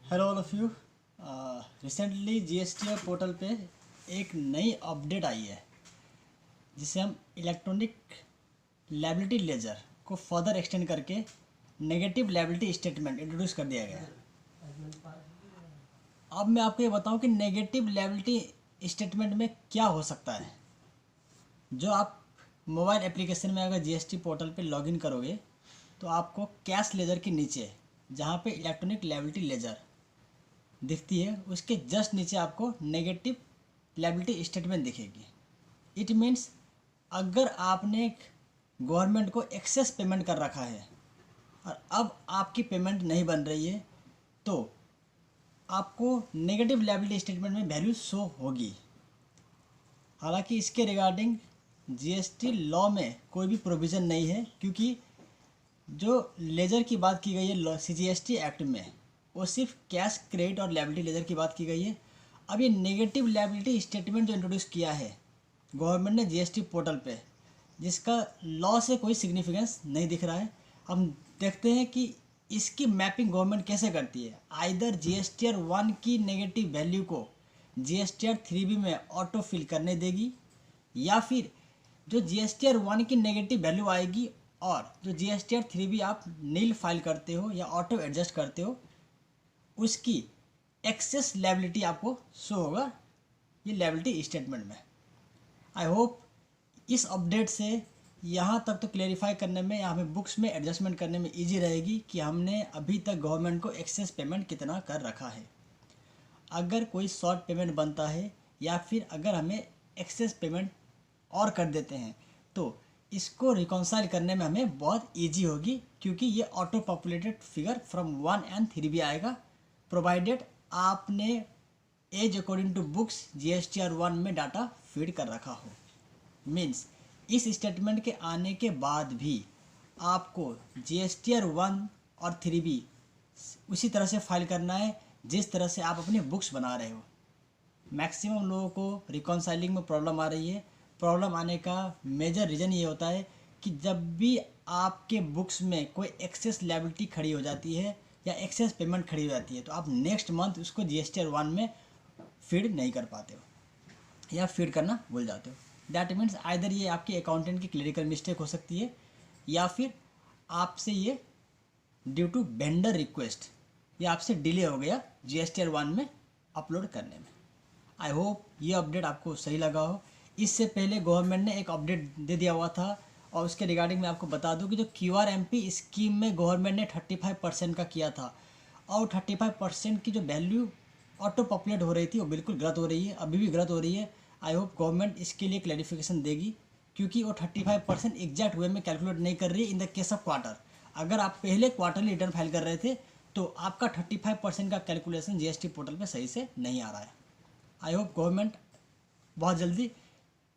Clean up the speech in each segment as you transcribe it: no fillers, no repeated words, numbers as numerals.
Hello all of you. Recently GST portal पे एक नई अपडेट आई है जिसे हम इलेक्ट्रॉनिक लायबिलिटी लेजर को फर्दर एक्सटेंड करके नेगेटिव लायबिलिटी स्टेटमेंट इंट्रोड्यूस कर दिया गया है। अब मैं आपको ये बताऊं कि नेगेटिव लायबिलिटी स्टेटमेंट में क्या हो सकता है। जो आप मोबाइल एप्लीकेशन में अगर जीएसटी पोर्टल पे लॉगिन करोगे तो आपको कैश लेजर के नीचे जहाँ पे इलेक्ट्रॉनिक लायबिलिटी लेजर दिखती है उसके जस्ट नीचे आपको नेगेटिव लायबिलिटी स्टेटमेंट दिखेगी। इट मीन्स अगर आपने गवर्नमेंट को एक्सेस पेमेंट कर रखा है और अब आपकी पेमेंट नहीं बन रही है तो आपको नेगेटिव लायबिलिटी स्टेटमेंट में वैल्यू शो होगी। हालांकि इसके रिगार्डिंग जीएसटी लॉ में कोई भी प्रोविज़न नहीं है, क्योंकि जो लेजर की बात की गई है सीजीएसटी एक्ट में वो सिर्फ कैश क्रेडिट और लायबिलिटी लेजर की बात की गई है। अब ये नेगेटिव लायबिलिटी स्टेटमेंट जो इंट्रोड्यूस किया है गवर्नमेंट ने जीएसटी पोर्टल पे, जिसका लॉ से कोई सिग्निफिकेंस नहीं दिख रहा है। हम देखते हैं कि इसकी मैपिंग गवर्नमेंट कैसे करती है। आइदर जीएसटीआर 1 की नेगेटिव वैल्यू को जीएसटीआर 3B में ऑटो फिल करने देगी, या फिर जो जीएसटीआर 1 की नेगेटिव वैल्यू आएगी और जो जीएसटीआर 3B आप नील फाइल करते हो या ऑटो एडजस्ट करते हो उसकी एक्सेस लायबिलिटी आपको शो होगा ये लायबिलिटी स्टेटमेंट में। आई होप इस अपडेट से यहाँ तक तो क्लेरिफाई करने में या हमें बुक्स में एडजस्टमेंट करने में इजी रहेगी कि हमने अभी तक गवर्नमेंट को एक्सेस पेमेंट कितना कर रखा है। अगर कोई शॉर्ट पेमेंट बनता है या फिर अगर हमें एक्सेस पेमेंट और कर देते हैं तो इसको रिकॉन्साइल करने में हमें बहुत ईजी होगी, क्योंकि ये auto populated figure from 1 and 3B आएगा, प्रोवाइडेड आपने as according to books GSTR 1 में डाटा फीड कर रखा हो। मीन्स इस स्टेटमेंट के आने के बाद भी आपको जीएसटीआर 1 और 3B उसी तरह से फाइल करना है जिस तरह से आप अपनी बुक्स बना रहे हो। मैक्सिमम लोगों को रिकॉन्साइलिंग में प्रॉब्लम आ रही है। प्रॉब्लम आने का मेजर रीज़न ये होता है कि जब भी आपके बुक्स में कोई एक्सेस लायबिलिटी खड़ी हो जाती है या एक्सेस पेमेंट खड़ी हो जाती है तो आप नेक्स्ट मंथ उसको जीएसटीआर 1 में फीड नहीं कर पाते हो या फीड करना भूल जाते हो। दैट मीन्स आइदर ये आपकी अकाउंटेंट की क्लरिकल मिस्टेक हो सकती है या फिर आपसे ये ड्यू टू वेंडर रिक्वेस्ट या आपसे डिले हो गया जीएसटीआर 1 में अपलोड करने में। आई होप ये अपडेट आपको सही लगा हो। इससे पहले गवर्नमेंट ने एक अपडेट दे दिया हुआ था और उसके रिगार्डिंग मैं आपको बता दूं कि जो QRMP स्कीम में गवर्नमेंट ने 35% का किया था और 35% की जो वैल्यू ऑटो पॉपुलेट हो रही थी वो बिल्कुल गलत हो रही है, अभी भी गलत हो रही है। आई होप गवर्नमेंट इसके लिए क्लैरिफिकेशन देगी, क्योंकि वो 35% एग्जैक्ट वे में कैलकुलेट नहीं कर रही है in the case of quarter. अगर आप पहले क्वार्टरली रिटर्न फाइल कर रहे थे तो आपका 35% का कैलकुलेशन जीएसटी पोर्टल पर सही से नहीं आ रहा है। आई होप गवर्नमेंट बहुत जल्दी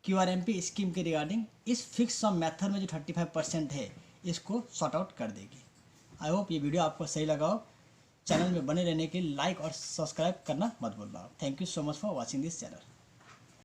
QRMP स्कीम के रिगार्डिंग इस फिक्स सम मेथड में जो 35% है इसको सॉर्ट आउट कर देगी। आई होप ये वीडियो आपको सही लगा हो। चैनल में बने रहने के लिए लाइक और सब्सक्राइब करना मत भूलना। Thank you so much for watching this channel.